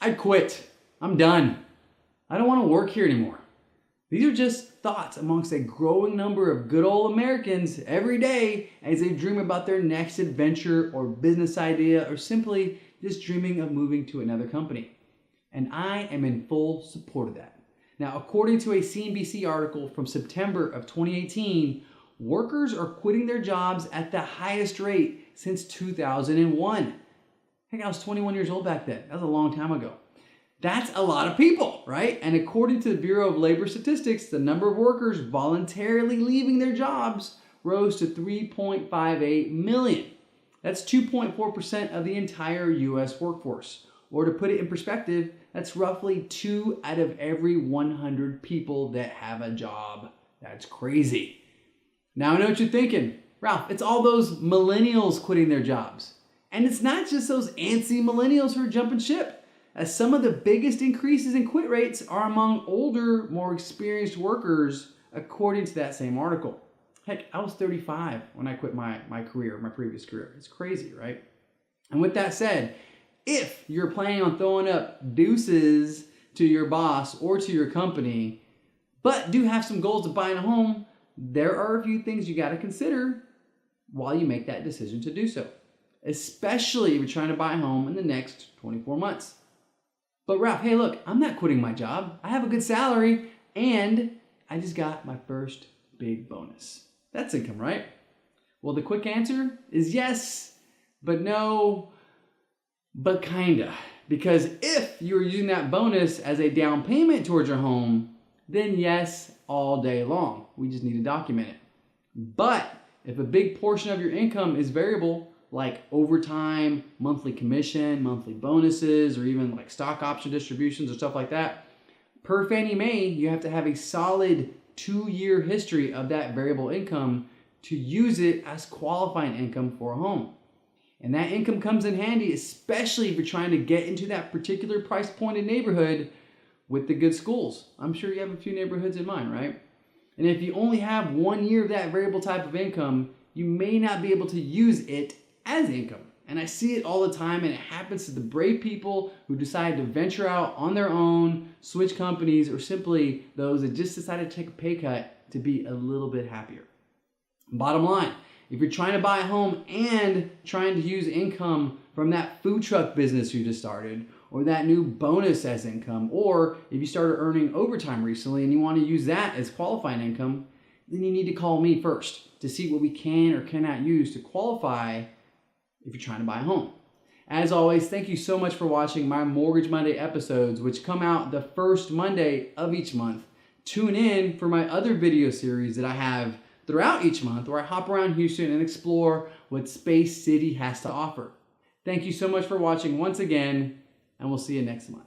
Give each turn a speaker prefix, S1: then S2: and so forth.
S1: I quit. I'm done. I don't want to work here anymore. These are just thoughts amongst a growing number of good old Americans every day as they dream about their next adventure or business idea or simply just dreaming of moving to another company. And I am in full support of that. Now, according to a CNBC article from September of 2018, workers are quitting their jobs at the highest rate since 2001. Heck, I was 21 years old back then. That was a long time ago. That's a lot of people, right? And according to the Bureau of Labor Statistics, the number of workers voluntarily leaving their jobs rose to 3.58 million. That's 2.4% of the entire US workforce. Or to put it in perspective, that's roughly 2 out of every 100 people that have a job. That's crazy. Now I know what you're thinking. Ralph, it's all those millennials quitting their jobs. And it's not just those antsy millennials who are jumping ship, as some of the biggest increases in quit rates are among older, more experienced workers, according to that same article. Heck, I was 35 when I quit my previous career. It's crazy, right? And with that said, if you're planning on throwing up deuces to your boss or to your company, but do have some goals of buying a home, there are a few things you got to consider while you make that decision to do so, especially if you're trying to buy a home in the next 24 months. But Ralph, hey look, I'm not quitting my job. I have a good salary and I just got my first big bonus. That's income, right? Well, the quick answer is yes, but no, but kinda. Because if you're using that bonus as a down payment towards your home, then yes, all day long. We just need to document it. But if a big portion of your income is variable, like overtime, monthly commission, monthly bonuses, or even like stock option distributions or stuff like that, per Fannie Mae, you have to have a solid 2-year history of that variable income to use it as qualifying income for a home. And that income comes in handy, especially if you're trying to get into that particular price pointed neighborhood with the good schools. I'm sure you have a few neighborhoods in mind, right? And if you only have 1 year of that variable type of income, you may not be able to use it as income. And I see it all the time, and it happens to the brave people who decide to venture out on their own, switch companies, or simply those that just decided to take a pay cut to be a little bit happier. Bottom line, if you're trying to buy a home and trying to use income from that food truck business you just started, or that new bonus as income, or if you started earning overtime recently and you want to use that as qualifying income, then you need to call me first to see what we can or cannot use to qualify if you're trying to buy a home. As always, thank you so much for watching my Mortgage Monday episodes, which come out the first Monday of each month. Tune in for my other video series that I have throughout each month where I hop around Houston and explore what Space City has to offer. Thank you so much for watching once again, and we'll see you next month.